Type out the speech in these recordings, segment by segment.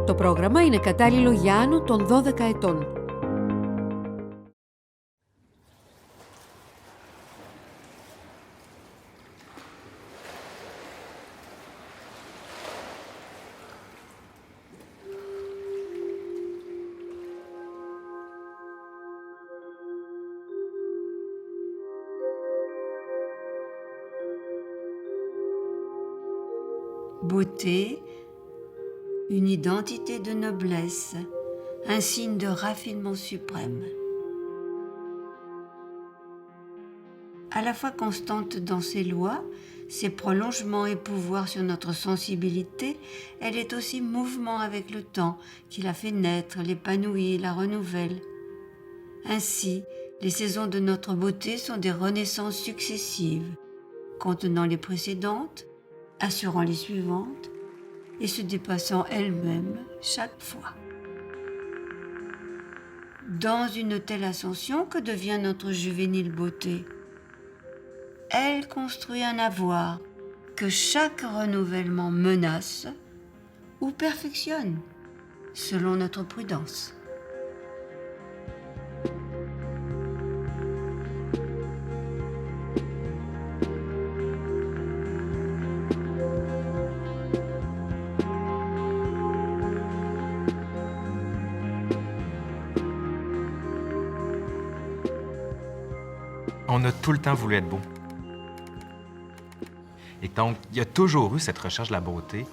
Το πρόγραμμα είναι κατάλληλο για άνω των 12 ετών. Beauté, une identité de noblesse, un signe de raffinement suprême. À la fois constante dans ses lois, ses prolongements et pouvoirs sur notre sensibilité, elle est aussi mouvement avec le temps qui la fait naître, l'épanouit, la renouvelle. Ainsi, les saisons de notre beauté sont des renaissances successives, contenant les précédentes, assurant les suivantes et se dépassant elles-mêmes chaque fois. Dans une telle ascension, que devient notre juvénile beauté? Elle construit un avoir que chaque renouvellement menace ou perfectionne, selon notre prudence. On a tout le temps voulu être beau. Et donc, il y a toujours eu cette recherche de la beauté.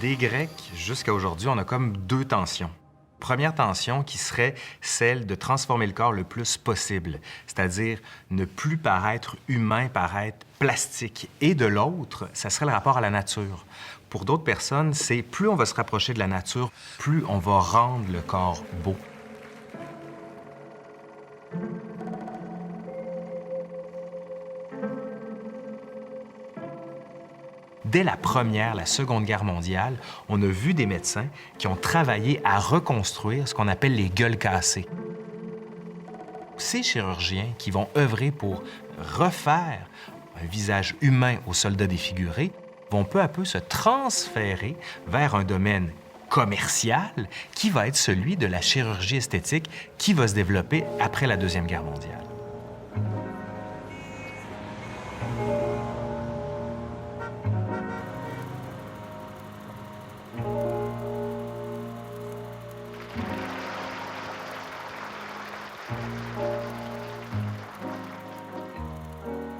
Des Grecs jusqu'à aujourd'hui, on a comme deux tensions. Première tension qui serait celle de transformer le corps le plus possible, c'est-à-dire ne plus paraître humain, paraître plastique. Et de l'autre, ça serait le rapport à la nature. Pour d'autres personnes, c'est plus on va se rapprocher de la nature, plus on va rendre le corps beau. Dès la Première, la Seconde Guerre mondiale, on a vu des médecins qui ont travaillé à reconstruire ce qu'on appelle les gueules cassées. Ces chirurgiens qui vont œuvrer pour refaire un visage humain aux soldats défigurés vont peu à peu se transférer vers un domaine commercial qui va être celui de la chirurgie esthétique qui va se développer après la Deuxième Guerre mondiale.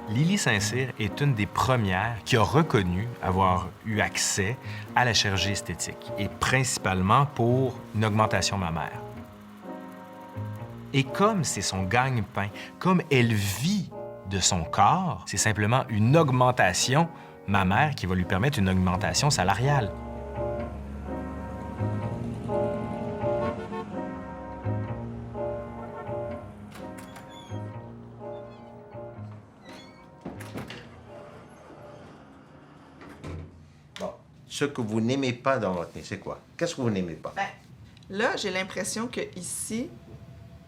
Lili Saint-Cyr est une des premières qui a reconnu avoir eu accès à la chirurgie esthétique, et principalement pour une augmentation mammaire. Et comme c'est son gagne-pain, comme elle vit de son corps, c'est simplement une augmentation mammaire qui va lui permettre une augmentation salariale. Ce que vous n'aimez pas dans votre nez, c'est quoi? Qu'est-ce que vous n'aimez pas? Ben, là, j'ai l'impression que ici,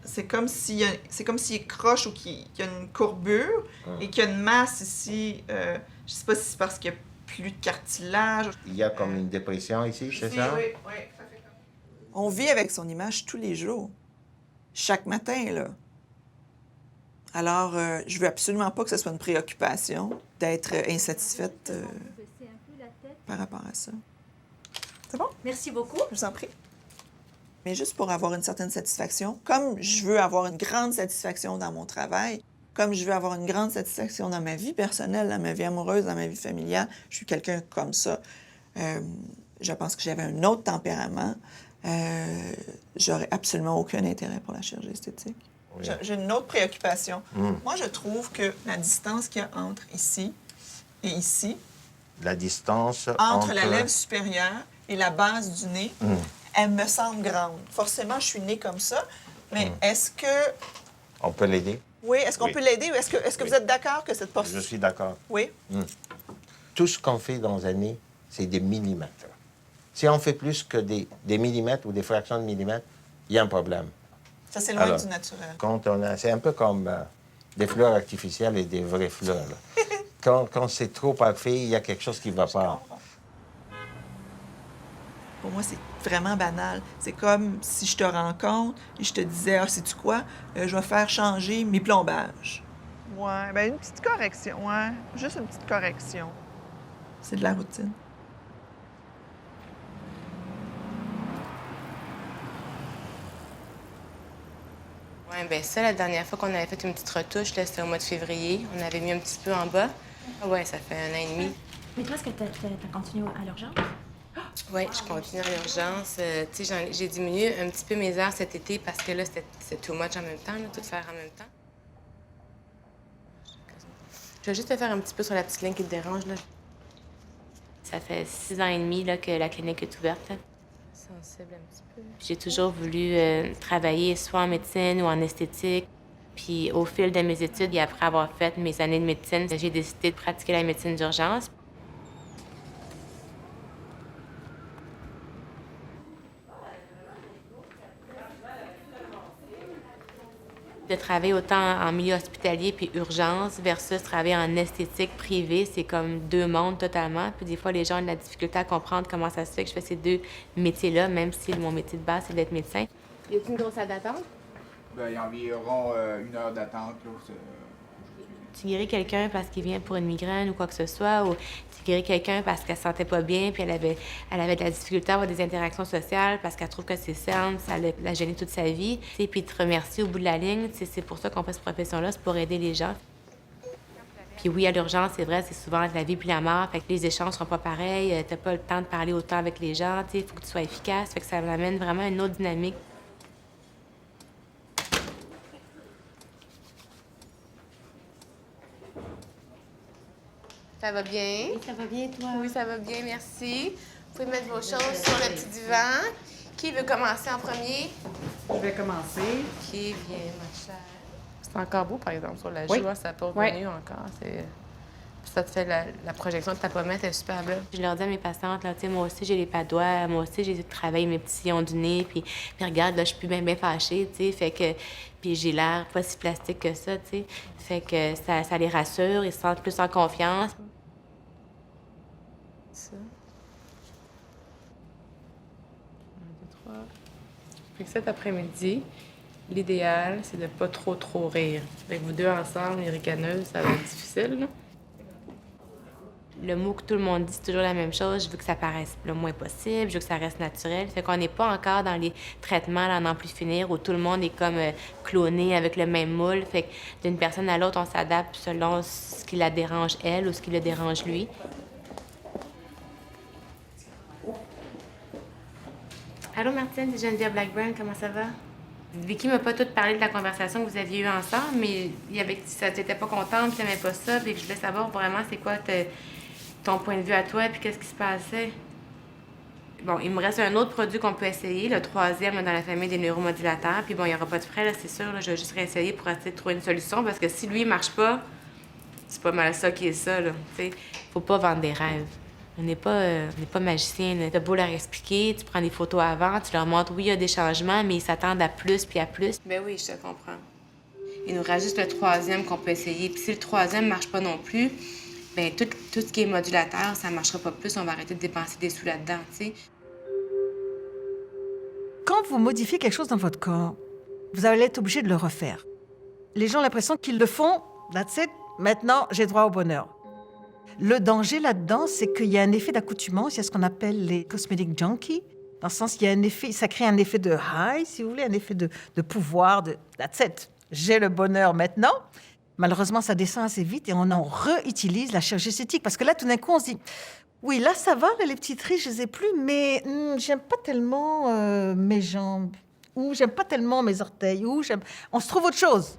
c'est comme s'il est croche ou qu'il y a une courbure et qu'il y a une masse ici. Je sais pas si c'est parce qu'il y a plus de cartilage. Il y a comme une dépression ici, c'est ça? Oui, oui. Ça fait comme... On vit avec son image tous les jours. Chaque matin, là. Alors, je veux absolument pas que ce soit une préoccupation d'être insatisfaite par rapport à ça. C'est bon? Merci beaucoup. Je vous en prie. Mais juste pour avoir une certaine satisfaction, comme je veux avoir une grande satisfaction dans mon travail, comme je veux avoir une grande satisfaction dans ma vie personnelle, dans ma vie amoureuse, dans ma vie familiale, je suis quelqu'un comme ça. Je pense que j'avais un autre tempérament. J'aurais absolument aucun intérêt pour la chirurgie esthétique. Oui. J'ai une autre préoccupation. Moi, je trouve que la distance qu'il y a entre ici et ici, la distance entre la lèvre supérieure et la base du nez, elle me semble grande. Forcément, je suis née comme ça, mais est-ce que... On peut l'aider? Oui, est-ce qu'on peut l'aider ou est-ce que vous êtes d'accord que cette portion... Je suis d'accord. Oui? Tout ce qu'on fait dans un nez, c'est des millimètres. Si on fait plus que des millimètres ou des fractions de millimètres, il y a un problème. Ça, c'est loin du naturel. C'est un peu comme des fleurs artificielles et des vraies fleurs. Quand c'est trop parfait, il y a quelque chose qui ne va pas. Pour moi, c'est vraiment banal. C'est comme si je te rencontre et je te disais « Ah, sais-tu quoi? Je vais faire changer mes plombages. » Ouais, bien, une petite correction, ouais. Juste une petite correction. C'est de la routine. Oui, bien ça, la dernière fois qu'on avait fait une petite retouche, là, c'était au mois de février. On avait mis un petit peu en bas. Oui, ça fait 1 an et demi. Mais toi, est-ce que t'as continué à l'urgence? Oui, je continue à l'urgence. Tu sais, j'ai diminué un petit peu mes heures cet été parce que là, c'était too much en même temps, là, tout faire en même temps. Je vais juste te faire un petit peu sur la petite ligne qui te dérange, là. Ça fait 6 ans et demi là, que la clinique est ouverte. Là. Sensible un petit peu. J'ai toujours voulu travailler soit en médecine ou en esthétique. Puis au fil de mes études et après avoir fait mes années de médecine, j'ai décidé de pratiquer la médecine d'urgence. De travailler autant en milieu hospitalier puis urgence versus travailler en esthétique privée, c'est comme 2 mondes totalement. Puis des fois, les gens ont de la difficulté à comprendre comment ça se fait que je fais ces 2 métiers-là, même si mon métier de base, c'est d'être médecin. Y a-t-il une grosse salle d'attente? Bien, il y a environ 1 heure d'attente, là. Tu guéris quelqu'un parce qu'il vient pour une migraine ou quoi que ce soit, ou tu guéris quelqu'un parce qu'elle se sentait pas bien puis elle avait de la difficulté à avoir des interactions sociales parce qu'elle trouve que c'est saine, ça l'a gêné toute sa vie. Et puis te remercier au bout de la ligne, c'est pour ça qu'on fait cette profession-là, c'est pour aider les gens. Puis oui, à l'urgence, c'est vrai, c'est souvent la vie puis la mort, fait que les échanges seront pas pareils, t'as pas le temps de parler autant avec les gens, il faut que tu sois efficace, fait que ça amène vraiment une autre dynamique. Ça va bien? Oui, ça va bien, toi? Oui, ça va bien, merci. Vous pouvez mettre vos choses sur le petit divan. Qui veut commencer en premier? Je vais commencer. Qui vient, ma chère? C'est encore beau, par exemple, sur la Oui. joue. Ça n'a pas revenu encore. Ça te fait la projection de ta pommette, elle est super belle. Je leur dis à mes patientes, là, moi aussi, j'ai les padois, moi aussi, j'ai travaillé mes petits sillons du nez, puis regarde, là, je suis plus bien fâchée, tu sais, fait que... Puis j'ai l'air pas si plastique que ça, tu sais. Fait que ça les rassure, ils se sentent plus en confiance. Ça. 1, 2, 3. Puis que cet après-midi, l'idéal, c'est de pas trop rire. Fait que vous 2 ensemble, les ricaneuses, ça va être difficile, là. Le mot que tout le monde dit, c'est toujours la même chose. Je veux que ça paraisse le moins possible, je veux que ça reste naturel. Fait qu'on n'est pas encore dans les traitements là, à n'en plus finir, où tout le monde est comme cloné avec le même moule. Fait que d'une personne à l'autre, on s'adapte selon ce qui la dérange elle ou ce qui le dérange lui. Allô Martine, c'est Geneviève Blackburn, comment ça va? Vicky m'a pas tout parlé de la conversation que vous aviez eue ensemble, mais ça t'était pas contente, tu n'aimais pas ça, puis que je voulais savoir vraiment c'est quoi ton point de vue à toi, puis qu'est-ce qui se passait. Bon, il me reste un autre produit qu'on peut essayer, le 3e là, dans la famille des neuromodulateurs, puis bon, il n'y aura pas de frais, là, c'est sûr, là, je vais juste réessayer pour essayer de trouver une solution, parce que si lui, il marche pas, c'est pas mal ça qui est ça, là, tu sais. Faut pas vendre des rêves. On n'est pas magicien. T'as beau leur expliquer, tu prends des photos avant, tu leur montres, oui, il y a des changements, mais ils s'attendent à plus puis à plus. Ben oui, je te comprends. Il nous reste juste le 3e qu'on peut essayer. Puis si le 3e marche pas non plus, ben tout ce qui est modulateur, ça marchera pas plus, on va arrêter de dépenser des sous là-dedans, tu sais. Quand vous modifiez quelque chose dans votre corps, vous allez être obligé de le refaire. Les gens ont l'impression qu'ils le font, that's it, maintenant j'ai droit au bonheur. Le danger là-dedans, c'est qu'il y a un effet d'accoutumance, il y a ce qu'on appelle les cosmetic junkies, dans le sens qu'il y a un effet, ça crée un effet de high, si vous voulez, un effet de pouvoir, de that's it, j'ai le bonheur maintenant. Malheureusement, ça descend assez vite et on en réutilise la chirurgie esthétique. Parce que là, tout d'un coup, on se dit, oui, là, ça va, là, les petites rides, je les ai plus, mais j'aime pas tellement mes jambes, ou j'aime pas tellement mes orteils, ou j'aime... On se trouve autre chose.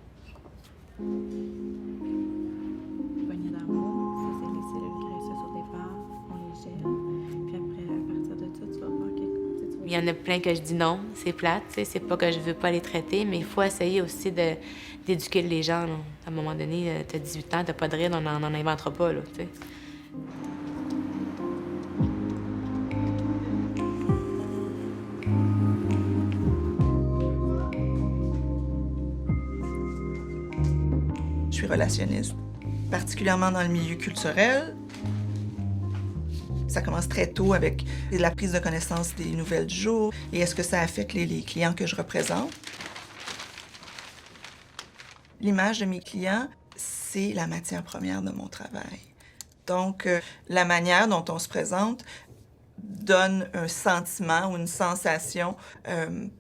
Il y en a plein que je dis non, c'est plate, c'est pas que je veux pas les traiter, mais il faut essayer aussi d'éduquer les gens. Là. À un moment donné, t'as 18 ans, t'as pas de ride, on n'en inventera pas, là, tu sais. Je suis relationniste, particulièrement dans le milieu culturel. Ça commence très tôt avec la prise de connaissance des nouvelles du jour et est-ce que ça affecte les clients que je représente. L'image de mes clients, c'est la matière première de mon travail. Donc, la manière dont on se présente donne un sentiment ou une sensation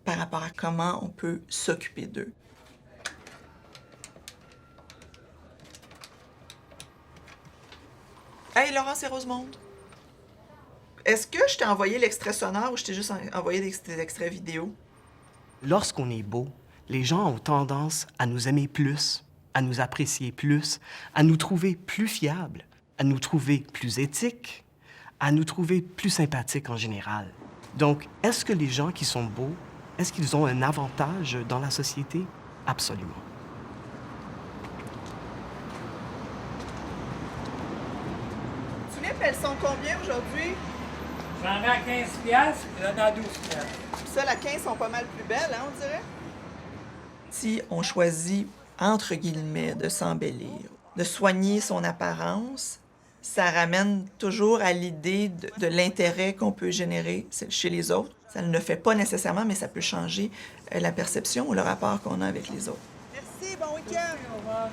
par rapport à comment on peut s'occuper d'eux. Hey, Laurence et Rosemonde, est-ce que je t'ai envoyé l'extrait sonore ou je t'ai juste envoyé des extraits vidéo? Lorsqu'on est beau, les gens ont tendance à nous aimer plus, à nous apprécier plus, à nous trouver plus fiables, à nous trouver plus éthiques, à nous trouver plus sympathiques en général. Donc, est-ce que les gens qui sont beaux, est-ce qu'ils ont un avantage dans la société? Absolument. Tu sais, elles sont combien aujourd'hui? J'en ai à 15 piastres, puis j'en ai à 12 piastres. Celles à 15 sont pas mal plus belles, hein, on dirait? Si on choisit, entre guillemets, de s'embellir, de soigner son apparence, ça ramène toujours à l'idée de l'intérêt qu'on peut générer chez les autres. Ça ne le fait pas nécessairement, mais ça peut changer la perception ou le rapport qu'on a avec les autres. Merci, bon week-end! Au revoir.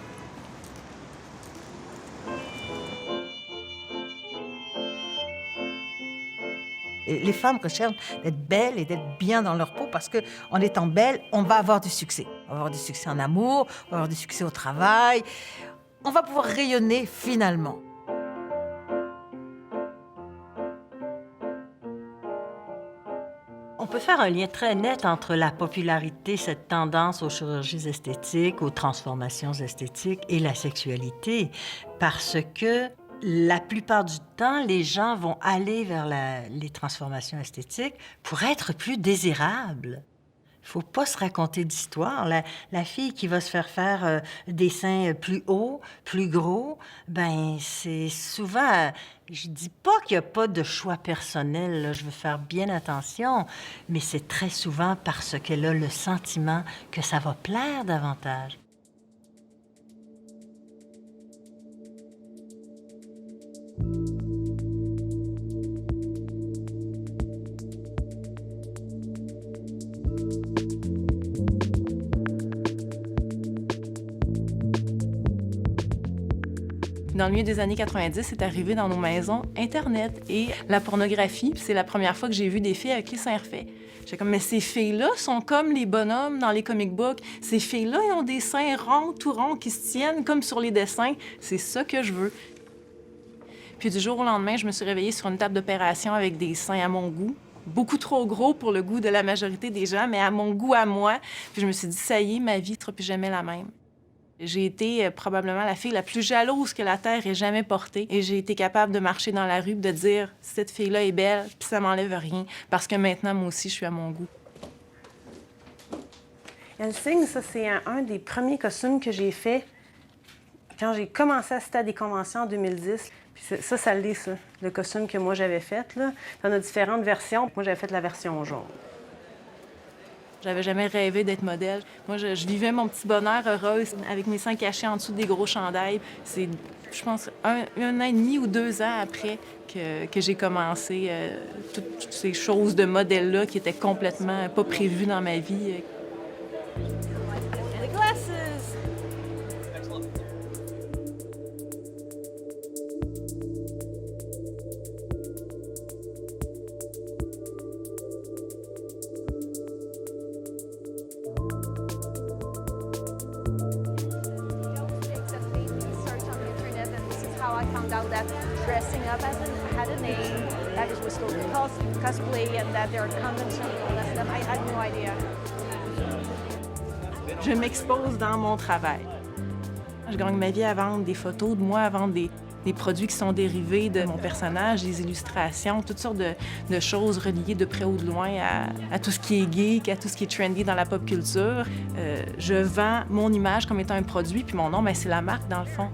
Et les femmes recherchent d'être belles et d'être bien dans leur peau parce qu'en étant belle, on va avoir du succès. On va avoir du succès en amour, on va avoir du succès au travail. On va pouvoir rayonner finalement. On peut faire un lien très net entre la popularité, cette tendance aux chirurgies esthétiques, aux transformations esthétiques et la sexualité, parce que la plupart du temps, les gens vont aller vers les transformations esthétiques pour être plus désirables. Il ne faut pas se raconter d'histoire. La fille qui va se faire des seins plus hauts, plus gros, ben c'est souvent... Je dis pas qu'il n'y a pas de choix personnel, là, je veux faire bien attention, mais c'est très souvent parce qu'elle a le sentiment que ça va plaire davantage. Dans le milieu des années 90, c'est arrivé dans nos maisons Internet et la pornographie. C'est la première fois que j'ai vu des filles avec les seins refaits. J'étais comme, mais ces filles-là sont comme les bonhommes dans les comic books. Ces filles-là, ils ont des seins ronds, tout ronds, qui se tiennent comme sur les dessins. C'est ça que je veux. Puis du jour au lendemain, je me suis réveillée sur une table d'opération avec des seins à mon goût. Beaucoup trop gros pour le goût de la majorité des gens, mais à mon goût, à moi. Puis je me suis dit, ça y est, ma vie ne sera plus jamais la même. J'ai été probablement la fille la plus jalouse que la Terre ait jamais portée. Et j'ai été capable de marcher dans la rue et de dire « Cette fille-là est belle, puis ça m'enlève rien. » Parce que maintenant, moi aussi, je suis à mon goût. Helsing, ça, c'est un des premiers costumes que j'ai fait quand j'ai commencé à assister à des conventions en 2010. Puis ça l'est, ça, le costume que moi, j'avais fait, là. T'en as différentes versions. Moi, j'avais fait la version jaune. J'avais jamais rêvé d'être modèle. Moi, je vivais mon petit bonheur heureuse avec mes seins cachés en dessous des gros chandails. C'est, je pense, un an et demi ou 2 ans après que j'ai commencé toutes ces choses de modèle-là qui étaient complètement pas prévues dans ma vie. The glasses! I found out that dressing up had a name, that it was called cosplay, and that there are conventions and all that stuff. I had no idea. Je m'expose dans mon travail. Je gagne ma vie à vendre des photos de moi, à vendre des produits qui sont dérivés de mon personnage, des illustrations, toutes sortes de choses reliées de près ou de loin à tout ce qui est geek, à tout ce qui est trendy dans la pop culture. Je vends mon image comme étant un produit, puis mon nom, ben, c'est la marque, dans le fond.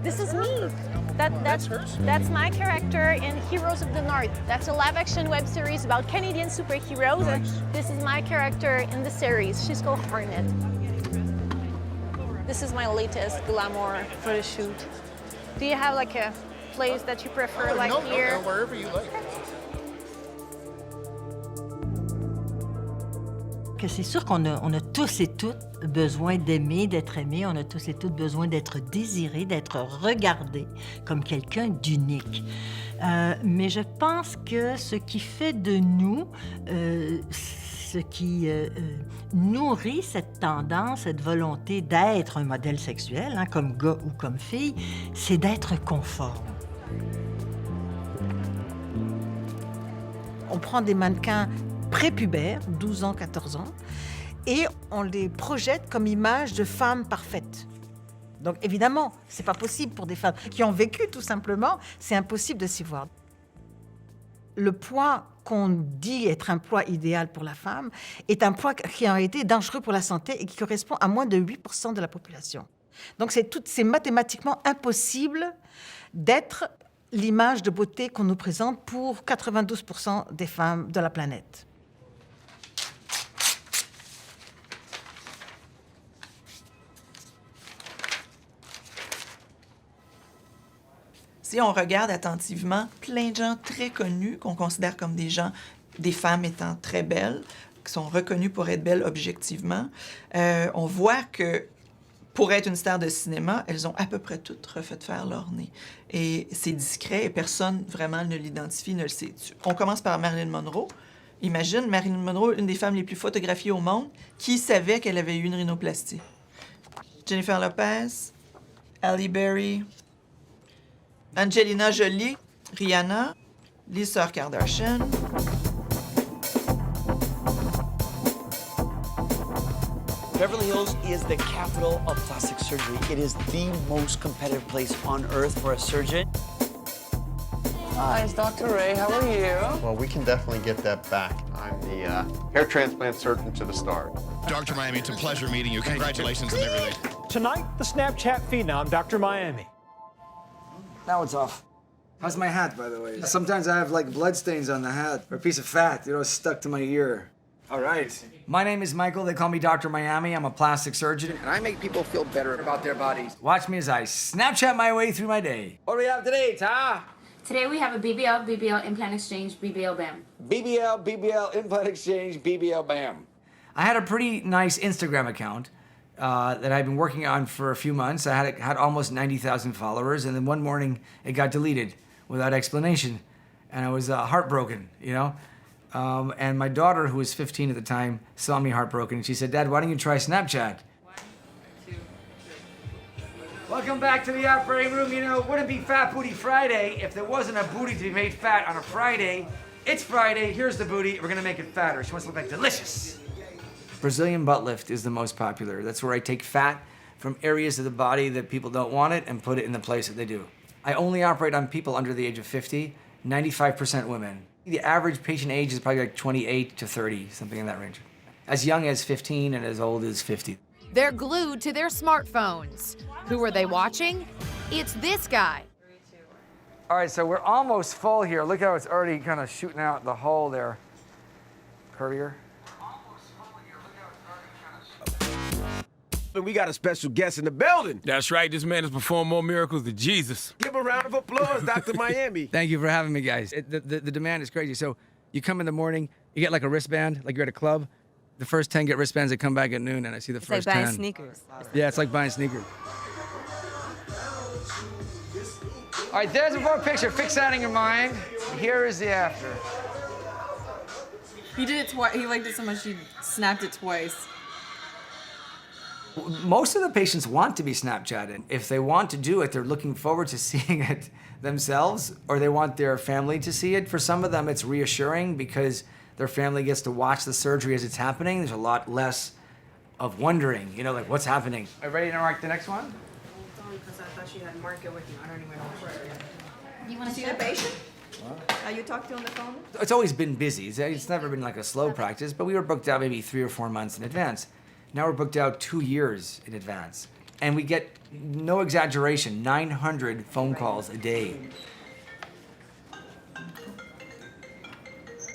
This is me. That's my character in Heroes of the North. That's a live-action web series about Canadian superheroes. And this is my character in the series. She's called Hornet. This is my latest glamour photo shoot. Do you have like a place that you prefer, like here? No, wherever you like. Que c'est sûr qu'on a tous et toutes besoin d'aimer, d'être aimés. On a tous et toutes besoin d'être désirés, d'être regardés comme quelqu'un d'unique. Mais je pense que ce qui fait de nous, ce qui nourrit cette tendance, cette volonté d'être un modèle sexuel, hein, comme gars ou comme fille, c'est d'être conforme. On prend des mannequins prépubères, 12 ans, 14 ans, et on les projette comme image de femmes parfaites. Donc évidemment, c'est pas possible pour des femmes qui ont vécu tout simplement, c'est impossible de s'y voir. Le poids qu'on dit être un poids idéal pour la femme est un poids qui a été dangereux pour la santé et qui correspond à moins de 8% de la population. Donc c'est mathématiquement impossible d'être l'image de beauté qu'on nous présente pour 92% des femmes de la planète. Si on regarde attentivement, plein de gens très connus qu'on considère comme des femmes étant très belles, qui sont reconnues pour être belles objectivement, on voit que pour être une star de cinéma, elles ont à peu près toutes refait faire leur nez. Et c'est discret et personne vraiment ne l'identifie, ne le sait. On commence par Marilyn Monroe. Imagine, Marilyn Monroe, une des femmes les plus photographiées au monde, qui savait qu'elle avait eu une rhinoplastie? Jennifer Lopez, Halle Berry, Angelina Jolie, Rihanna, les sœurs Kardashian. Beverly Hills is the capital of plastic surgery. It is the most competitive place on earth for a surgeon. Hi, it's Dr. Ray. How are you? Well, we can definitely get that back. I'm the hair transplant surgeon to the start. Dr. Miami, it's a pleasure meeting you. Congratulations on everything. Tonight, the Snapchat phenom, Dr. Miami. Now it's off. How's my hat, by the way? Sometimes I have like blood stains on the hat or a piece of fat, stuck to my ear. All right. My name is Michael. They call me Dr. Miami. I'm a plastic surgeon. And I make people feel better about their bodies. Watch me as I Snapchat my way through my day. What do we have today, Ta? Today we have a BBL Implant Exchange, BBL BAM. BBL Implant Exchange, BBL BAM. I had a pretty nice Instagram account that I'd been working on for a few months. I had almost 90,000 followers, and then one morning it got deleted without explanation, and I was heartbroken, and my daughter, who was 15 at the time, saw me heartbroken, and she said, "Dad, why don't you try Snapchat?" 1, 2, 3. Welcome back to the operating room. It wouldn't be Fat Booty Friday if there wasn't a booty to be made fat on a Friday. It's Friday, here's the booty, we're gonna make it fatter. She wants to look like delicious. Brazilian butt lift is the most popular. That's where I take fat from areas of the body that people don't want it and put it in the place that they do. I only operate on people under the age of 50, 95% women. The average patient age is probably like 28 to 30, something in that range. As young as 15 and as old as 50. They're glued to their smartphones. Who are they watching? It's this guy. All right, so we're almost full here. Look how it's already kind of shooting out the hole there. Courier. And we got a special guest in the building. That's right. This man has performed more miracles than Jesus. Give a round of applause, Dr. Miami. Thank you for having me, guys. The demand is crazy. So you come in the morning, you get like a wristband, like you're at a club. The first 10 get wristbands, they come back at noon, and I see the first 10. It's like buying sneakers. Yeah, it's like buying sneakers. All right, there's a before picture. Fix that in your mind. Here is the after. He did it twice. He liked it so much he snapped it twice. Most of the patients want to be Snapchatted. If they want to do it, they're looking forward to seeing it themselves, or they want their family to see it. For some of them, it's reassuring because their family gets to watch the surgery as it's happening. There's a lot less of wondering, like what's happening. Are you ready to mark the next one? Because I thought she had marked it with you. I don't even know. You want to see the patient? Are you talking on the phone? It's always been busy. It's never been like a slow practice, but we were booked out maybe 3 or 4 months in advance. Now we're booked out 2 years in advance. And we get, no exaggeration, 900 phone calls a day.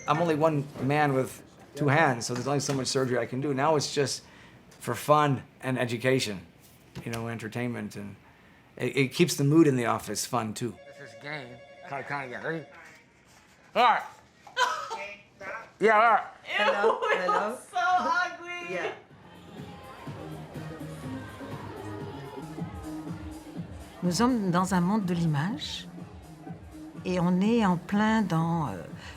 I'm only one man with 2 hands, so there's only so much surgery I can do. Now it's just for fun and education, entertainment. And it keeps the mood in the office fun, too. This is Alright. Yeah, alright. Hello, hello. So ugly. Yeah. Nous sommes dans un monde de l'image et on est en plein dans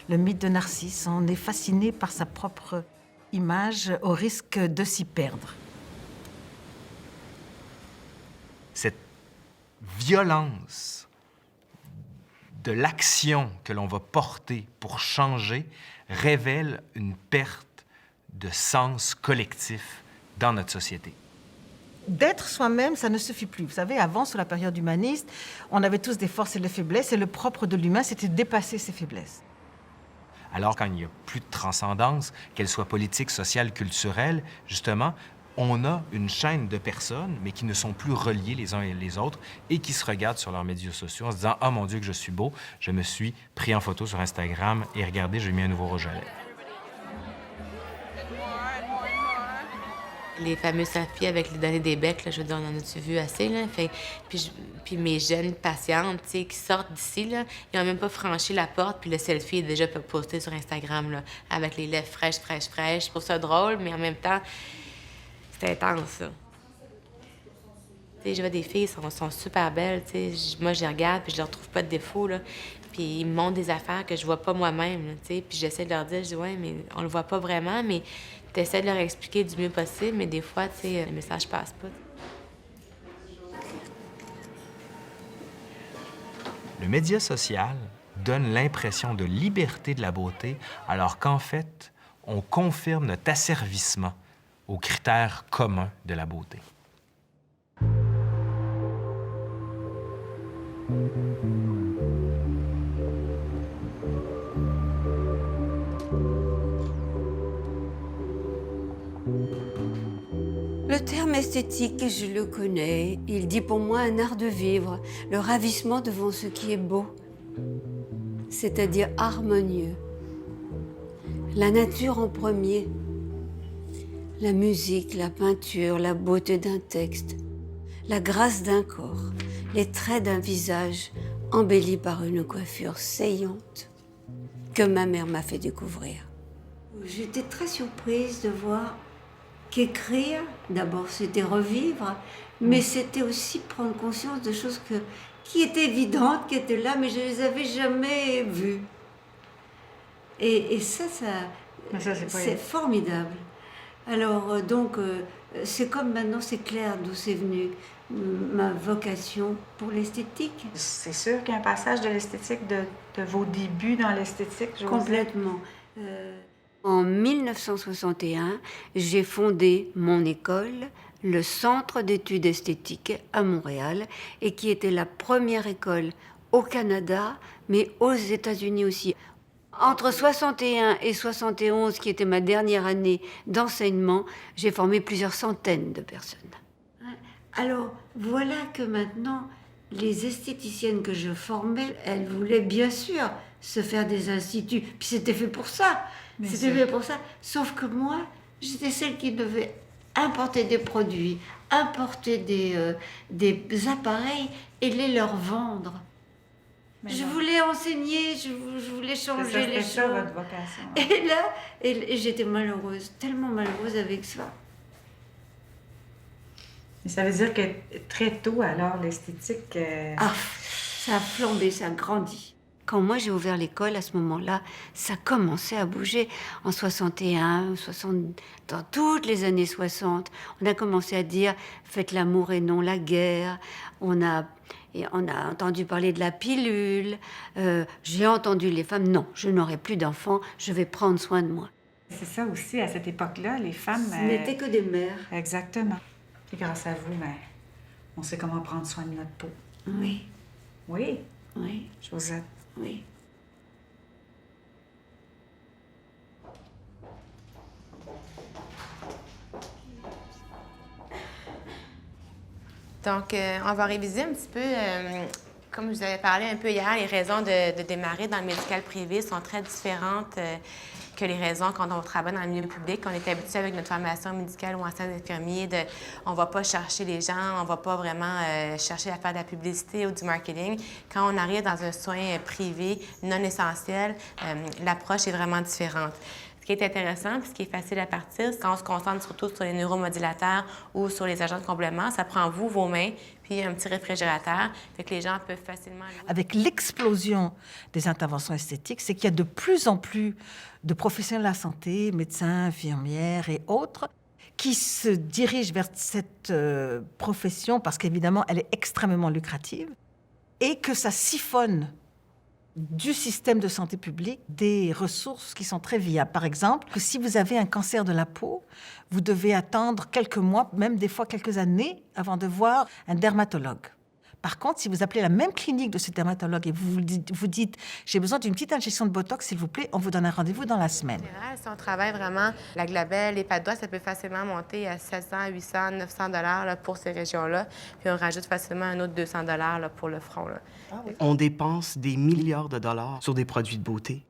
le mythe de Narcisse. On est fasciné par sa propre image au risque de s'y perdre. Cette violence de l'action que l'on va porter pour changer révèle une perte de sens collectif dans notre société. D'être soi-même, ça ne suffit plus. Vous savez, avant, sous la période humaniste, on avait tous des forces et des faiblesses, et le propre de l'humain, c'était de dépasser ses faiblesses. Alors, quand il n'y a plus de transcendance, qu'elle soit politique, sociale, culturelle, justement, on a une chaîne de personnes, mais qui ne sont plus reliées les uns et les autres et qui se regardent sur leurs médias sociaux en se disant « Ah, mon Dieu, que je suis beau, je me suis pris en photo sur Instagram et regardez, j'ai mis un nouveau rouge à lèvres. » Les fameux selfies avec les données des becs, là, je veux dire, on en a-tu vu assez, là? Puis mes jeunes patientes, tu sais, qui sortent d'ici, là, ils n'ont même pas franchi la porte, puis le selfie est déjà posté sur Instagram, là, avec les lèvres fraîches. Je trouve ça drôle, mais en même temps, c'est intense, ça. Tu sais, je vois des filles, sont super belles, tu sais. Moi, je les regarde, puis je leur trouve pas de défauts, là. Puis ils me montrent des affaires que je vois pas moi-même, là, tu sais. Puis j'essaie de leur dire, je dis, ouais, mais on le voit pas vraiment, mais t'essaies de leur expliquer du mieux possible, mais des fois, tu sais, le message passe pas. Le média social donne l'impression de liberté de la beauté, alors qu'en fait, on confirme notre asservissement aux critères communs de la beauté. Le terme esthétique, je le connais. Il dit pour moi un art de vivre, le ravissement devant ce qui est beau, c'est-à-dire harmonieux. La nature en premier, la musique, la peinture, la beauté d'un texte, la grâce d'un corps, les traits d'un visage embelli par une coiffure saillante que ma mère m'a fait découvrir. J'étais très surprise de voir qu'écrire, d'abord, c'était revivre, mais c'était aussi prendre conscience de choses qui étaient évidentes, qui étaient là, mais je ne les avais jamais vues. Et ça c'est formidable. Alors, donc, c'est comme maintenant, c'est clair d'où c'est venu ma vocation pour l'esthétique. C'est sûr qu'il y a un passage de l'esthétique, de vos débuts dans l'esthétique, Josée. Complètement. En 1961, j'ai fondé mon école, le Centre d'études esthétiques à Montréal, et qui était la première école au Canada, mais aux États-Unis aussi. Entre 61 et 71, qui était ma dernière année d'enseignement, j'ai formé plusieurs centaines de personnes. Alors, voilà que maintenant, les esthéticiennes que je formais, elles voulaient bien sûr se faire des instituts. Puis c'était fait pour ça. C'était fait pour ça. Sauf que moi, j'étais celle qui devait importer des produits, importer des appareils et les leur vendre. Je voulais enseigner, je voulais changer les choses. C'est ça votre vocation. Et là, et j'étais malheureuse, tellement malheureuse avec ça. Et ça veut dire que très tôt, alors, l'esthétique... Ah, ça a flambé, ça a grandi. Quand moi j'ai ouvert l'école, à ce moment-là, ça commençait à bouger. En 61, 60, dans toutes les années 60, on a commencé à dire « faites l'amour et non la guerre ». On a entendu parler de la pilule. J'ai entendu les femmes « non, je n'aurai plus d'enfants, je vais prendre soin de moi ». C'est ça aussi, à cette époque-là, les femmes... Ce n'étaient que des mères. Exactement. Et grâce à vous, on sait comment prendre soin de notre peau. Oui. Oui. Oui. Josette. Oui. Donc, on va réviser un petit peu Comme je vous avais parlé un peu hier, les raisons de démarrer dans le médical privé sont très différentes que les raisons quand on travaille dans le milieu public. On est habitué avec notre formation médicale ou ancien infirmier on ne va pas chercher les gens, on ne va pas vraiment chercher à faire de la publicité ou du marketing. Quand on arrive dans un soin privé non essentiel, l'approche est vraiment différente. Ce qui est intéressant, puis ce qui est facile à partir, c'est quand on se concentre surtout sur les neuromodulateurs ou sur les agents de complément, ça prend vos mains, puis un petit réfrigérateur, fait que les gens peuvent facilement... Avec l'explosion des interventions esthétiques, c'est qu'il y a de plus en plus de professionnels de la santé, médecins, infirmières et autres, qui se dirigent vers cette profession parce qu'évidemment, elle est extrêmement lucrative et que ça siphonne du système de santé publique des ressources qui sont très viables. Par exemple, que si vous avez un cancer de la peau, vous devez attendre quelques mois, même des fois quelques années, avant de voir un dermatologue. Par contre, si vous appelez la même clinique de ce dermatologue et vous dites « j'ai besoin d'une petite injection de Botox, s'il vous plaît », on vous donne un rendez-vous dans la semaine. En général, si on travaille vraiment la glabelle, les pattes d'oie, ça peut facilement monter à 700, 800, 900 $ pour ces régions-là. Puis on rajoute facilement un autre 200 $ pour le front. Là. On dépense des milliards de dollars sur des produits de beauté,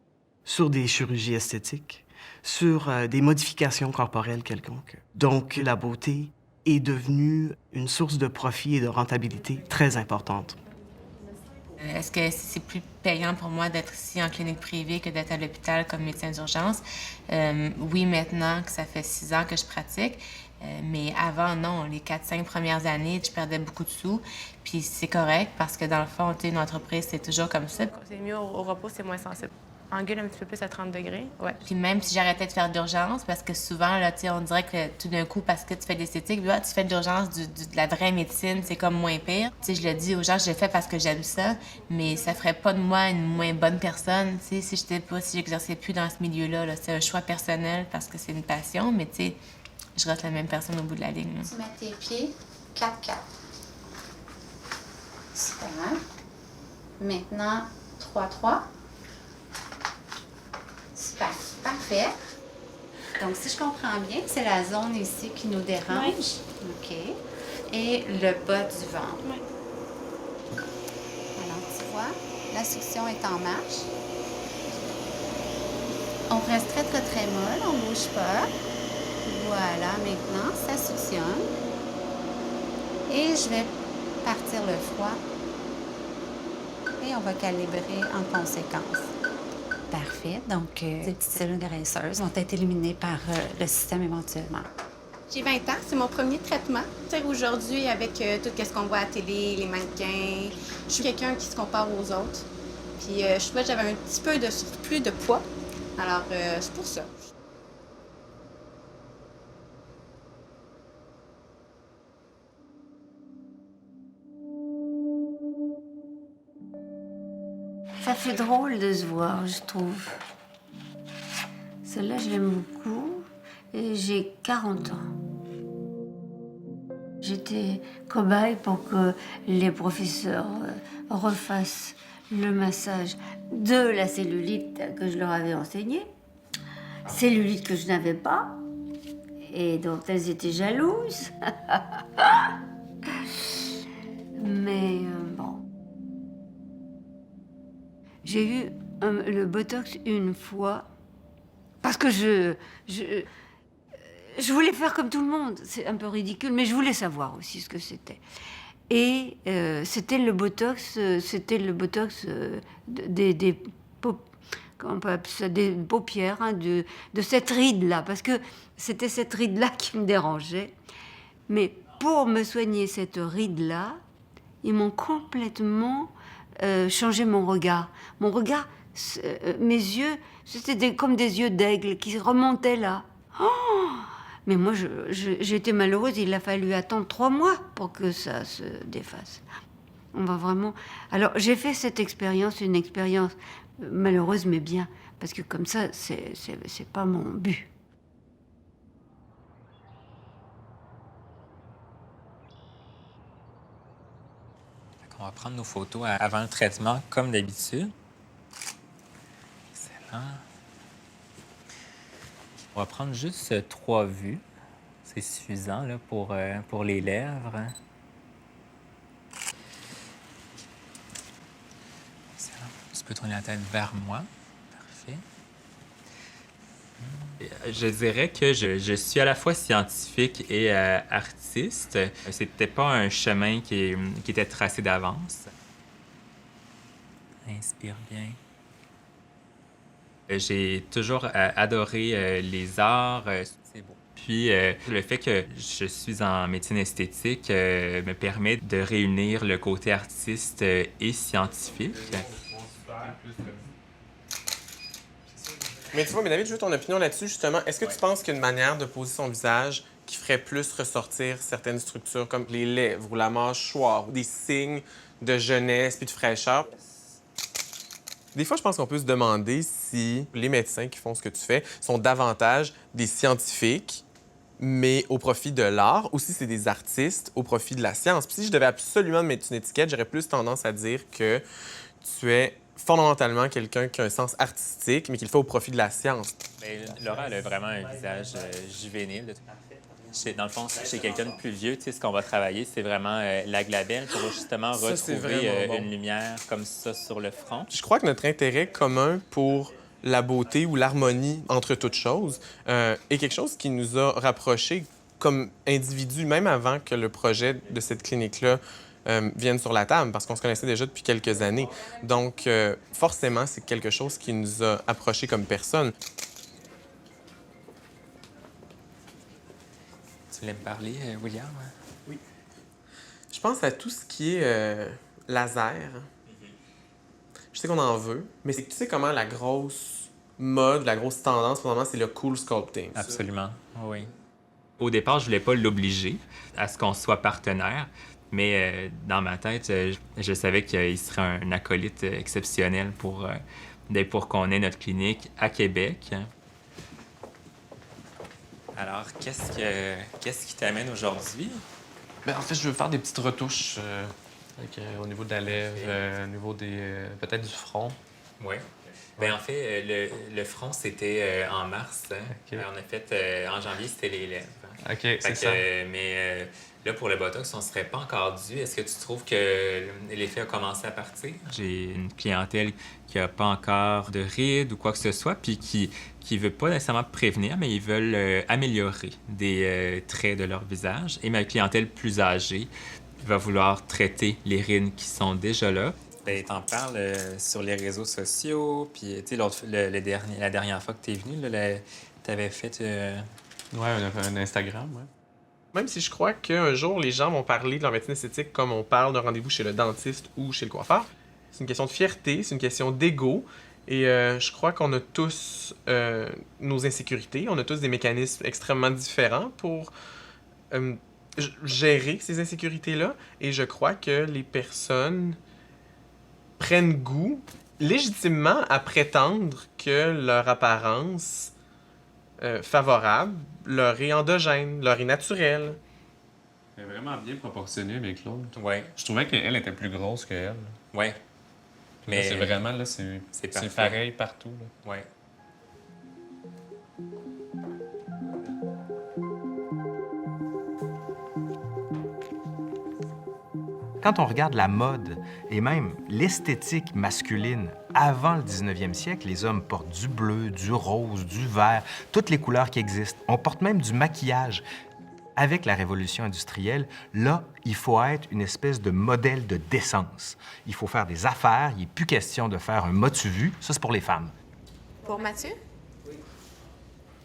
sur des chirurgies esthétiques, sur des modifications corporelles quelconques. Donc, la beauté est devenue une source de profit et de rentabilité très importante. Est-ce que c'est plus payant pour moi d'être ici en clinique privée que d'être à l'hôpital comme médecin d'urgence? Oui, maintenant que ça fait 6 ans que je pratique. Mais avant, non. Les 4-5 premières années, je perdais beaucoup de sous. Puis c'est correct parce que dans le fond, une entreprise, c'est toujours comme ça. C'est mieux au repos, c'est moins sensible. Angule un petit peu plus à 30 degrés, ouais. Puis même si j'arrêtais de faire d'urgence, parce que souvent, là, on dirait que tout d'un coup, parce que tu fais de l'esthétique, tu fais de l'urgence, de la vraie médecine, c'est comme moins pire. Je le dis aux gens, je le fais parce que j'aime ça, mais ça ferait pas de moi une moins bonne personne, si j'exerçais plus dans ce milieu-là. Là. C'est un choix personnel parce que c'est une passion, mais je reste la même personne au bout de la ligne. Là. Tu mets tes pieds 4-4. Super. Maintenant, 3-3. Super. Parfait. Donc, si je comprends bien, c'est la zone ici qui nous dérange. Oui. OK. Et le bas du ventre. Oui. Alors, tu vois, la succion est en marche. On reste très, très, très molle. On ne bouge pas. Voilà, maintenant, ça suctionne. Et je vais partir le froid. Et on va calibrer en conséquence. Parfait. Donc, les petites cellules graisseuses vont être éliminées par le système éventuellement. J'ai 20 ans, c'est mon premier traitement. Aujourd'hui, avec tout ce qu'on voit à la télé, les mannequins, je suis quelqu'un qui se compare aux autres. Puis je trouvais que j'avais un petit peu de surplus de poids. Alors, c'est pour ça. Ça fait drôle de se voir, je trouve. Celle-là, je l'aime beaucoup. Et j'ai 40 ans. J'étais cobaye pour que les professeurs refassent le massage de la cellulite que je leur avais enseignée. Cellulite que je n'avais pas et dont elles étaient jalouses. Mais bon. J'ai eu le Botox une fois parce que je voulais faire comme tout le monde. C'est un peu ridicule, mais je voulais savoir aussi ce que c'était. Et c'était le Botox des paupières, hein, de cette ride-là, parce que c'était cette ride-là qui me dérangeait. Mais pour me soigner cette ride-là, ils m'ont complètement changé mon regard. Mon regard, mes yeux, c'était comme des yeux d'aigle qui remontaient là. Oh, mais moi, j'étais malheureuse. Il a fallu attendre 3 mois pour que ça se défasse. On va vraiment... Alors, j'ai fait cette expérience, une expérience malheureuse, mais bien. Parce que comme ça, c'est pas mon but. On va prendre nos photos avant le traitement, comme d'habitude. Excellent. On va prendre juste 3 vues. C'est suffisant là, pour les lèvres. peux tourner la tête vers moi. Parfait. Je dirais que je suis à la fois scientifique et artiste. C'était pas un chemin qui était tracé d'avance. Inspire bien. J'ai toujours adoré les arts. C'est beau. Puis le fait que je suis en médecine esthétique me permet de réunir le côté artiste et scientifique. Mais tu vois, mais David, je veux ton opinion là-dessus, justement. Est-ce que tu penses qu'il y a une manière de poser son visage qui ferait plus ressortir certaines structures comme les lèvres ou la mâchoire ou des signes de jeunesse puis de fraîcheur? Des fois, je pense qu'on peut se demander si les médecins qui font ce que tu fais sont davantage des scientifiques, mais au profit de l'art, ou si c'est des artistes au profit de la science. Puis si je devais absolument me mettre une étiquette, j'aurais plus tendance à dire que tu es fondamentalement quelqu'un qui a un sens artistique, mais qui le fait au profit de la science. Bien, Laura, elle a vraiment un visage juvénile. Dans le fond, chez quelqu'un de plus vieux, ce qu'on va travailler, c'est vraiment la glabelle pour justement retrouver une lumière comme ça sur le front. Je crois que notre intérêt commun pour la beauté ou l'harmonie entre toutes choses est quelque chose qui nous a rapprochés comme individus, même avant que le projet de cette clinique-là vienne sur la table, parce qu'on se connaissait déjà depuis quelques années. Donc, forcément, c'est quelque chose qui nous a approchés comme personnes. Tu voulais me parler, William? Oui. Je pense à tout ce qui est laser. Je sais qu'on en veut, mais tu sais comment la grosse mode, la grosse tendance, probablement, c'est le cool sculpting. Absolument, oui. Au départ, je voulais pas l'obliger à ce qu'on soit partenaire, mais dans ma tête, je savais qu'il serait un acolyte exceptionnel pour qu'on ait notre clinique à Québec. Alors, qu'est-ce qui t'amène aujourd'hui? Bien, en fait, je veux faire des petites retouches au niveau de la lèvre, au niveau peut-être du front. Oui. Bien, en fait, le front, c'était en mars. Hein? Okay. En fait, en janvier, c'était les lèvres. OK, c'est ça. Mais là, pour le Botox, on ne serait pas encore dû. Est-ce que tu trouves que l'effet a commencé à partir? J'ai une clientèle qui n'a pas encore de rides ou quoi que ce soit, puis qui ne veut pas nécessairement prévenir, mais ils veulent améliorer des traits de leur visage. Et ma clientèle plus âgée va vouloir traiter les rides qui sont déjà là. Bien, t'en parles sur les réseaux sociaux, puis tu sais, la dernière fois que tu es venu, t'avais fait... Ouais, un Instagram, ouais. Même si je crois qu'un jour, les gens vont parler de leur médecine esthétique comme on parle d'un rendez-vous chez le dentiste ou chez le coiffeur. C'est une question de fierté, c'est une question d'ego. Et je crois qu'on a tous nos insécurités, on a tous des mécanismes extrêmement différents pour gérer ces insécurités-là. Et je crois que les personnes prennent goût légitimement à prétendre que leur apparence favorable leur est endogène, leur est naturelle. Elle est vraiment bien proportionnée avec l'autre. Oui. Je trouvais qu'elle était plus grosse qu'elle. Oui. Mais c'est vraiment, là, c'est pareil partout. Oui. Quand on regarde la mode et même l'esthétique masculine avant le 19e siècle, les hommes portent du bleu, du rose, du vert, toutes les couleurs qui existent. On porte même du maquillage. Avec la révolution industrielle, là, il faut être une espèce de modèle de décence. Il faut faire des affaires, il n'est plus question de faire un m'as-tu vu, ça c'est pour les femmes. Pour Mathieu?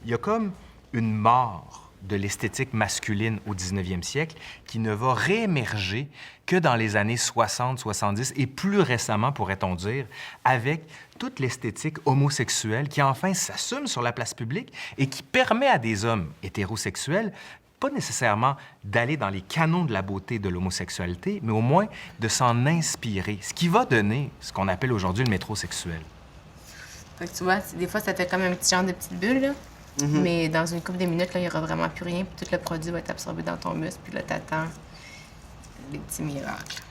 Il y a comme une mort de l'esthétique masculine au 19e siècle qui ne va réémerger que dans les années 60, 70 et plus récemment, pourrait-on dire, avec toute l'esthétique homosexuelle qui enfin s'assume sur la place publique et qui permet à des hommes hétérosexuels pas nécessairement d'aller dans les canons de la beauté de l'homosexualité, mais au moins de s'en inspirer, ce qui va donner ce qu'on appelle aujourd'hui le métrosexuel. Fait que tu vois, des fois, ça fait comme un petit genre de petite bulle, là. Mais dans une couple de minutes, là, il n'y aura vraiment plus rien, puis tout le produit va être absorbé dans ton muscle, puis là, t'attends les petits miracles.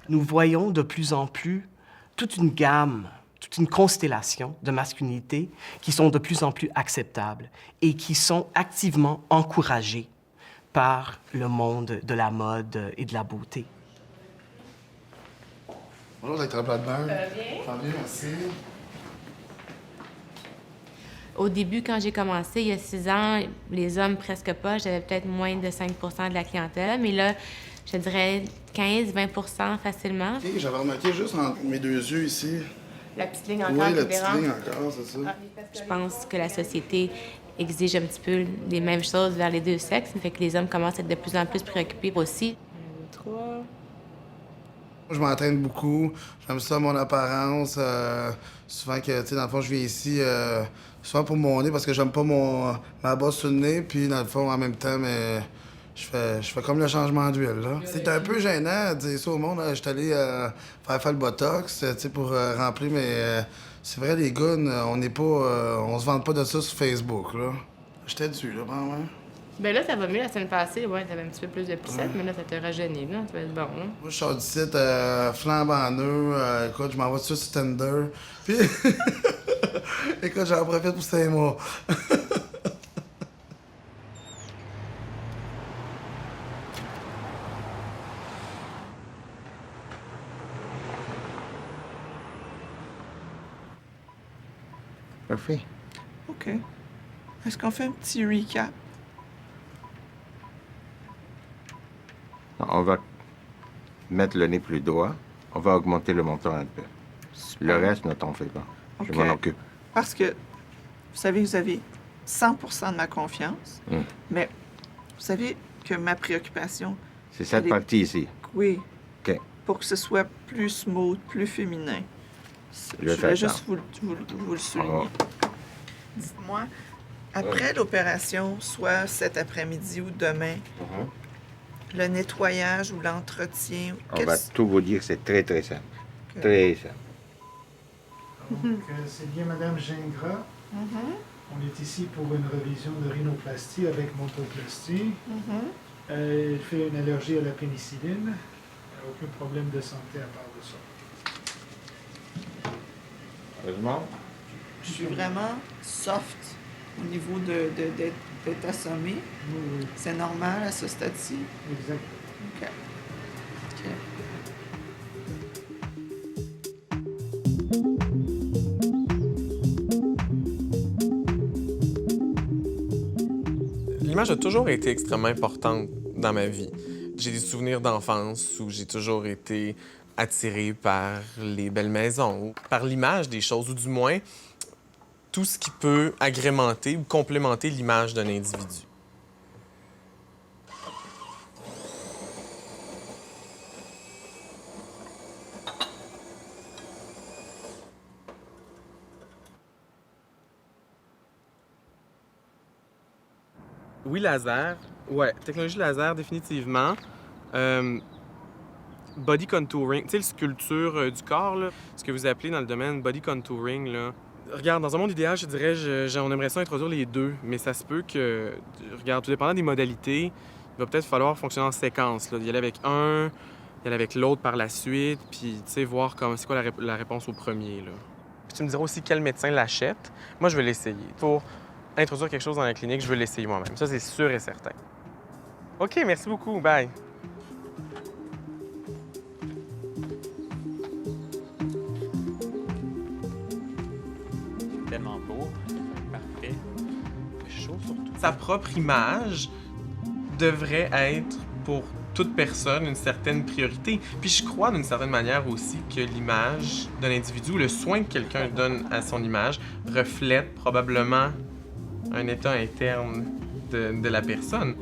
Nous voyons de plus en plus toute une gamme, toute une constellation de masculinités qui sont de plus en plus acceptables et qui sont activement encouragées par le monde de la mode et de la beauté. Bonjour, docteur Bladner. Ça va bien? Ça va bien, merci. Au début, quand j'ai commencé, il y a 6 ans, les hommes presque pas. J'avais peut-être moins de 5 de la clientèle. Mais là, je dirais 15-20 facilement. OK, j'avais remarqué juste entre mes deux yeux ici. La petite ligne encore Oui, qui la petite dérange. ligne encore, c'est ça. Je pense que la société exige un petit peu les mêmes choses vers les deux sexes. Ça fait que les hommes commencent à être de plus en plus préoccupés aussi. 1, 2, 3. Je m'entraîne beaucoup. J'aime ça, mon apparence. Souvent que, tu sais, dans le fond, je viens ici souvent pour mon nez parce que j'aime pas ma bosse sur le nez. Puis, dans le fond, en même temps, mais je fais comme le changement d'huile, là. C'est un peu gênant de dire ça au monde. Je suis allé faire le botox, tu sais, pour remplir, mais c'est vrai, les gars, on n'est pas... on se vante pas de ça sur Facebook, là. J'étais dessus, là, vraiment. Ben là, ça va mieux la semaine passée. Ouais, t'avais un petit peu plus de poussette, mais là, ça te rajeunit, là. Ça va être bon, là. Moi, je sors du site flambant neuf. Écoute, je m'en vais tout de suite sur Tinder. Puis, écoute, j'en profite pour 5 mois. Parfait. OK. Est-ce qu'on fait un petit recap? On va mettre le nez plus droit. On va augmenter le montant un peu. Le reste, ne t'en fais pas. Je OK. m'en occupe. Parce que, vous savez, vous avez 100 de ma confiance, mais vous savez que ma préoccupation... C'est cette elle est- partie ici. Oui, OK. pour que ce soit plus smooth, plus féminin. Je vais Je faire voulais ça. juste vous le souligner. Oh. Dites-moi, après l'opération, soit cet après-midi ou demain, le nettoyage ou l'entretien... On va tout vous dire, c'est très, très simple. Très simple. Donc, c'est bien Madame Gingras. On est ici pour une révision de rhinoplastie avec montoplastie. Elle fait une allergie à la pénicilline. Aucun problème de santé à part de ça. Heureusement. Je suis vraiment soft au niveau d'être assommée. Oui. C'est normal à ce stade-ci? Exact. OK. OK. L'image a toujours été extrêmement importante dans ma vie. J'ai des souvenirs d'enfance où j'ai toujours été attiré par les belles maisons, par l'image des choses, ou du moins tout ce qui peut agrémenter ou complémenter l'image d'un individu. Oui, laser. Ouais, technologie laser, définitivement. Body contouring, tu sais, la sculpture du corps, là, ce que vous appelez dans le domaine body contouring, là. Regarde, dans un monde idéal, je dirais, on aimerait ça introduire les deux, mais ça se peut que, regarde, tout dépendant des modalités, il va peut-être falloir fonctionner en séquence, là. Y aller avec un, y aller avec l'autre par la suite, puis, tu sais, voir c'est quoi la réponse au premier, là. Puis tu me diras aussi quel médecin l'achète. Moi, je vais l'essayer. Pour introduire quelque chose dans la clinique, je veux l'essayer moi-même. Ça, c'est sûr et certain. OK, merci beaucoup. Bye. Tellement beau. Parfait. Chaud surtout. Sa propre image devrait être pour toute personne une certaine priorité. Puis je crois d'une certaine manière aussi que l'image d'un individu, le soin que quelqu'un donne à son image, reflète probablement un état interne de la personne.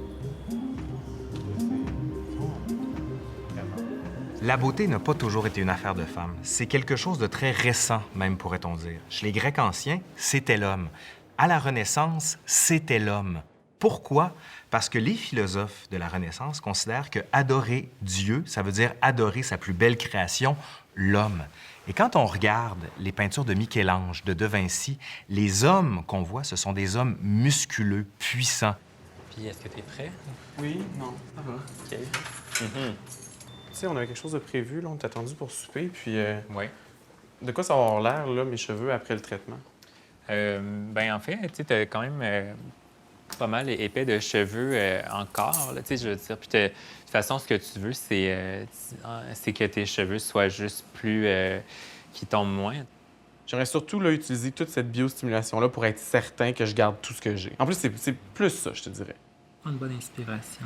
La beauté n'a pas toujours été une affaire de femmes. C'est quelque chose de très récent, même pourrait-on dire. Chez les Grecs anciens, c'était l'homme. À la Renaissance, c'était l'homme. Pourquoi? Parce que les philosophes de la Renaissance considèrent que adorer Dieu, ça veut dire adorer sa plus belle création, l'homme. Et quand on regarde les peintures de Michel-Ange, de Vinci, les hommes qu'on voit, ce sont des hommes musculeux, puissants. Puis, est-ce que tu es prêt? Oui, non, ça va. OK. Tu sais, on avait quelque chose de prévu, là. On t'a attendu pour souper, puis... Oui. De quoi ça va avoir l'air, là, mes cheveux, après le traitement? Ben en fait, tu sais, t'as quand même Pas mal épais de cheveux encore, là, tu sais, je veux dire. Puis de toute façon, ce que tu veux, c'est que tes cheveux soient juste plus... qui tombent moins. J'aimerais surtout là, utiliser toute cette biostimulation-là pour être certain que je garde tout ce que j'ai. En plus, c'est plus ça, je te dirais. Une bonne inspiration.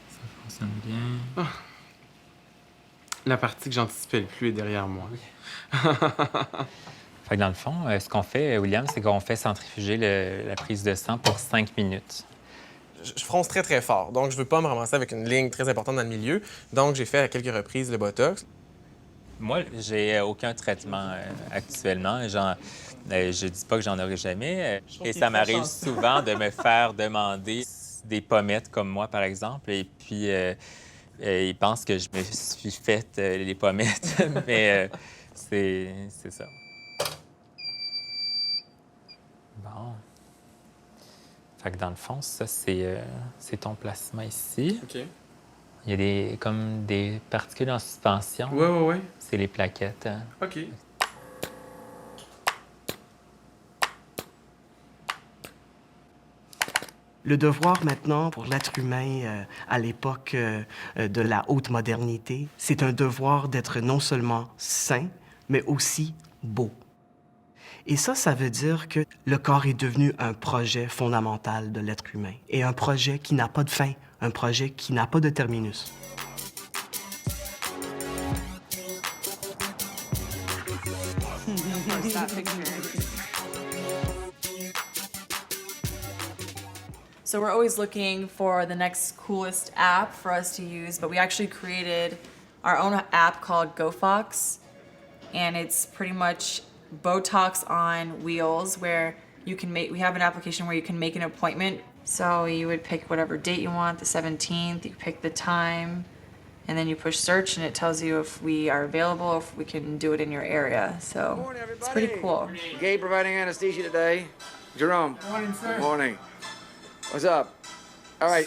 Ça fonctionne bien. Ah. La partie que j'anticipais le plus est derrière moi. Fait que dans le fond, ce qu'on fait, William, c'est qu'on fait centrifuger la prise de sang pour 5 minutes. Je fronce très, très fort. Donc, je veux pas me ramasser avec une ligne très importante dans le milieu. Donc, j'ai fait à quelques reprises le Botox. Moi, j'ai aucun traitement actuellement. Je dis pas que j'en aurai jamais. Et ça m'arrive souvent de me faire demander des pommettes comme moi, par exemple. Et puis, ils pensent que je me suis fait les pommettes. Mais c'est ça. Bon. Fait que dans le fond, ça, c'est ton placement ici. OK. Il y a comme des particules en suspension. Oui. C'est les plaquettes. OK. Le devoir maintenant pour l'être humain à l'époque de la haute modernité, c'est un devoir d'être non seulement sain, mais aussi beau. Et ça veut dire que le corps est devenu un projet fondamental de l'être humain et un projet qui n'a pas de fin, un projet qui n'a pas de terminus. So we're always looking for the next coolest app for us to use, but we actually created our own app called GoFox, and it's pretty much Botox on wheels where we have an application where you can make an appointment. So you would pick whatever date you want, the 17th, you pick the time, and then you push search and it tells you if we are available, if we can do it in your area. So it's pretty cool. Gabe providing anesthesia today. Jerome. Morning, sir. Good morning. What's up? All right.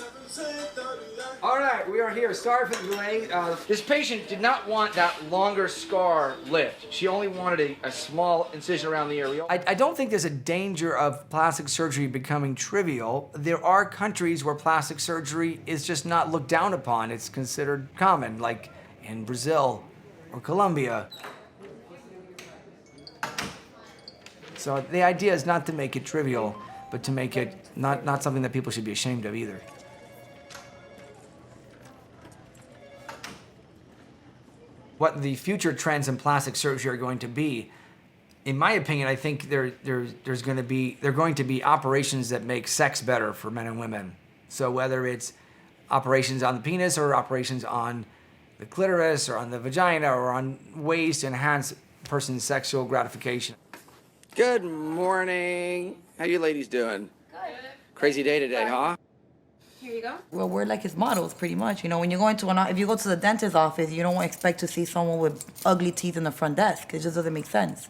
All right, we are here. Sorry for the delay. This patient did not want that longer scar lift. She only wanted a small incision around the area. I don't think there's a danger of plastic surgery becoming trivial. There are countries where plastic surgery is just not looked down upon. It's considered common, like in Brazil or Colombia. So the idea is not to make it trivial, but to make it not something that people should be ashamed of either. What the future trends in plastic surgery are going to be, in my opinion, I think they're going to be operations that make sex better for men and women. So whether it's operations on the penis or operations on the clitoris or on the vagina or on ways to enhance a person's sexual gratification. Good morning. How you ladies doing? Good. Crazy day today, huh? Here you go. Well, we're like his models, pretty much. You know, when you go into if you go to the dentist's office, you don't expect to see someone with ugly teeth in the front desk. It just doesn't make sense.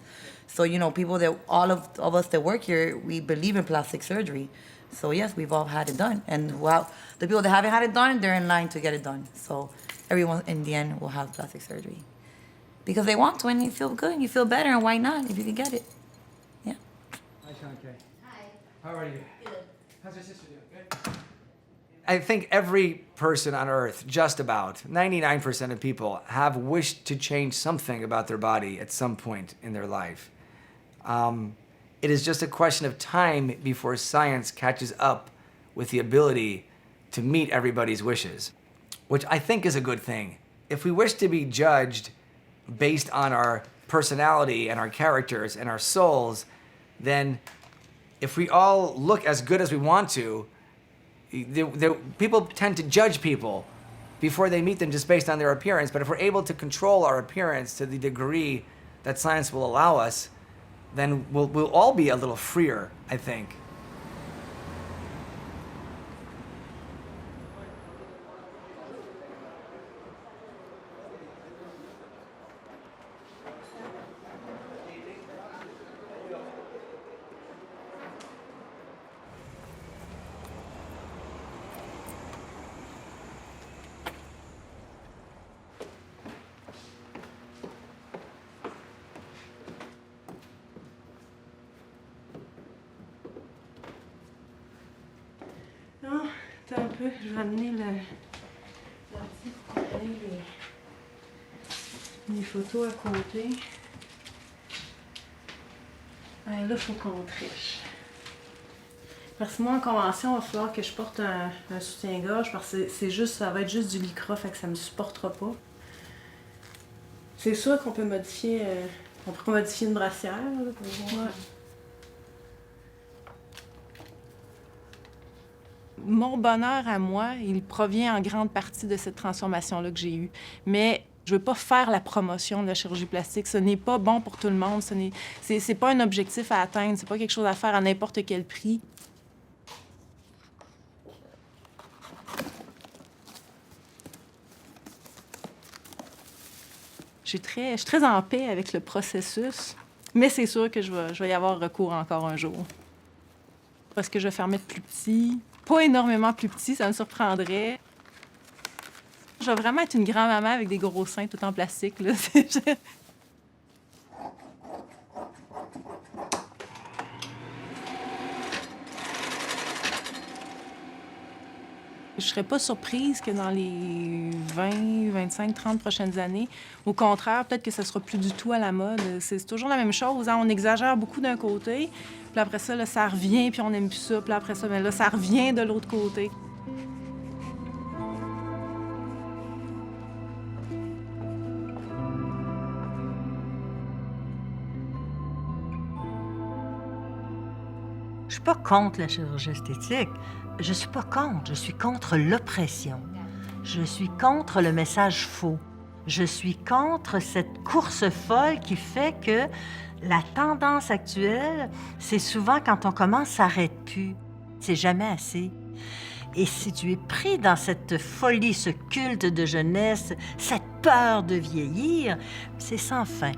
So, you know, people that, all of us that work here, we believe in plastic surgery. So, yes, we've all had it done. And well, the people that haven't had it done, they're in line to get it done. So, everyone in the end will have plastic surgery. Because they want to and you feel good and you feel better, and why not if you can get it? Yeah. Hi, Shanke. Hi. How are you? Good. How's your sister doing? Good. I think every person on Earth, just about 99% of people, have wished to change something about their body at some point in their life. It is just a question of time before science catches up with the ability to meet everybody's wishes, which I think is a good thing. If we wish to be judged based on our personality and our characters and our souls, then if we all look as good as we want to, people tend to judge people before they meet them just based on their appearance. But if we're able to control our appearance to the degree that science will allow us, then we'll all be a little freer, I think. un peu. Je vais amener les photos à côté. Ouais, là, il faut qu'on triche. Parce que moi, en convention, il va falloir que je porte un soutien-gorge parce que ça va être juste du lycra, fait que ça me supportera pas. C'est sûr qu'on peut modifier, une brassière, là, pour voir. Ouais. Mon bonheur à moi, il provient en grande partie de cette transformation-là que j'ai eue. Mais je veux pas faire la promotion de la chirurgie plastique. Ce n'est pas bon pour tout le monde. C'est pas un objectif à atteindre. C'est pas quelque chose à faire à n'importe quel prix. Je suis très en paix avec le processus, mais c'est sûr que je vais y avoir recours encore un jour. Parce que je vais faire mettre plus petit. Pas énormément plus petit, ça me surprendrait. Je vais vraiment être une grand-maman avec des gros seins tout en plastique, là. Je serais pas surprise que dans les 20, 25, 30 prochaines années, au contraire, peut-être que ça sera plus du tout à la mode. C'est toujours la même chose, hein? On exagère beaucoup d'un côté, puis après ça, là, ça revient, puis on n'aime plus ça, puis après ça, bien, là, ça revient de l'autre côté. Je suis pas contre la chirurgie esthétique. Je suis pas contre. Je suis contre l'oppression. Je suis contre le message faux. Je suis contre cette course folle qui fait que la tendance actuelle, c'est souvent quand on commence, ça s'arrête plus. C'est jamais assez. Et si tu es pris dans cette folie, ce culte de jeunesse, cette peur de vieillir, c'est sans fin.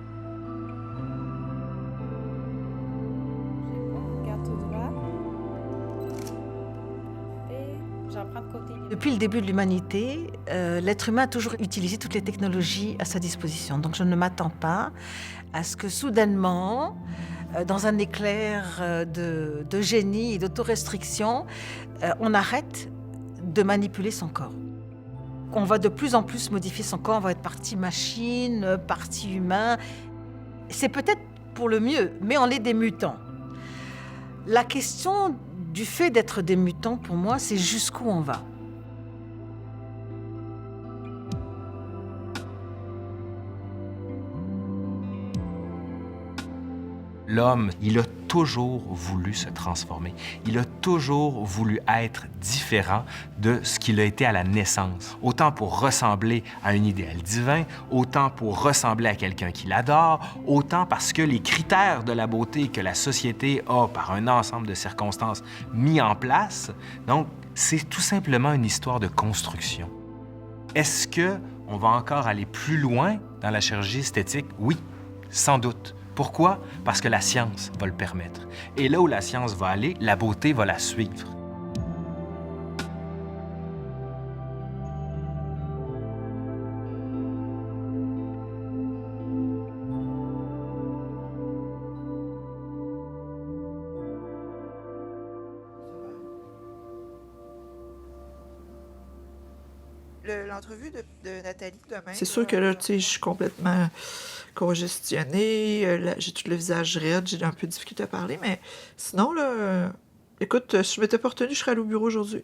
Depuis le début de l'humanité, l'être humain a toujours utilisé toutes les technologies à sa disposition. Donc je ne m'attends pas à ce que soudainement, dans un éclair de génie et d'autorestriction, on arrête de manipuler son corps. On va de plus en plus modifier son corps, on va être partie machine, partie humain. C'est peut-être pour le mieux, mais on est des mutants. La question du fait d'être des mutants, pour moi, c'est jusqu'où on va. L'homme, il a toujours voulu se transformer. Il a toujours voulu être différent de ce qu'il a été à la naissance. Autant pour ressembler à un idéal divin, autant pour ressembler à quelqu'un qu'il adore, autant parce que les critères de la beauté que la société a, par un ensemble de circonstances, mis en place. Donc, c'est tout simplement une histoire de construction. Est-ce qu'on va encore aller plus loin dans la chirurgie esthétique? Oui, sans doute. Pourquoi? Parce que la science va le permettre. Et là où la science va aller, la beauté va la suivre. L'entrevue de Nathalie demain. C'est sûr que là, tu sais, je suis complètement congestionnée, j'ai tout le visage raide, j'ai un peu de difficulté à parler, mais sinon, là, écoute, si je m'étais pas retenue, je serais allée au bureau aujourd'hui.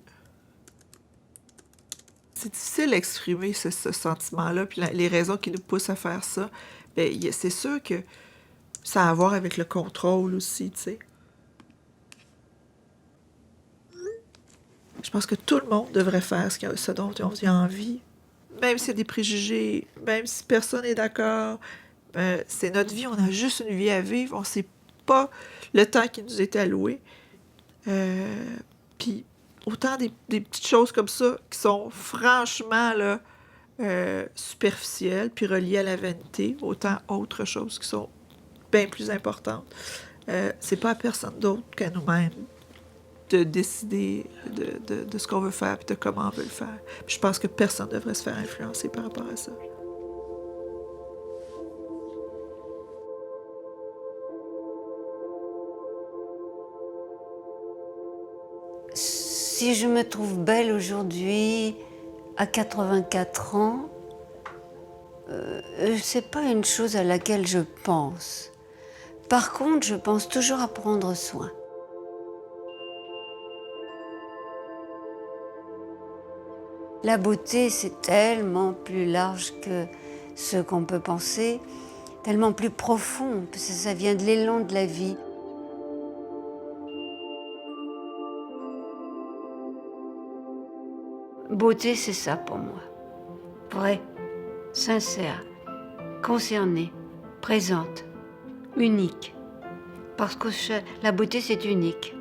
C'est difficile d'exprimer ce sentiment-là, puis les raisons qui nous poussent à faire ça. Bien, c'est sûr que ça a à voir avec le contrôle aussi, tu sais. Je pense que tout le monde devrait faire ce dont on a envie, même s'il y a des préjugés, même si personne n'est d'accord. C'est notre vie, on a juste une vie à vivre, on ne sait pas le temps qui nous est alloué. Puis autant des petites choses comme ça qui sont franchement là, superficielles, puis reliées à la vanité, autant autres choses qui sont bien plus importantes. C'est pas à personne d'autre qu'à nous-mêmes de décider de ce qu'on veut faire et de comment on veut le faire. Puis je pense que personne ne devrait se faire influencer par rapport à ça. Si Si je me trouve belle aujourd'hui, à 84 ans, c'est pas une chose à laquelle je pense. Par contre, je pense toujours à prendre soin. La beauté, c'est tellement plus large que ce qu'on peut penser, tellement plus profond, parce que ça vient de l'élan de la vie. Beauté, c'est ça pour moi. Vraie, sincère, concernée, présente, unique. Parce que la beauté, c'est unique.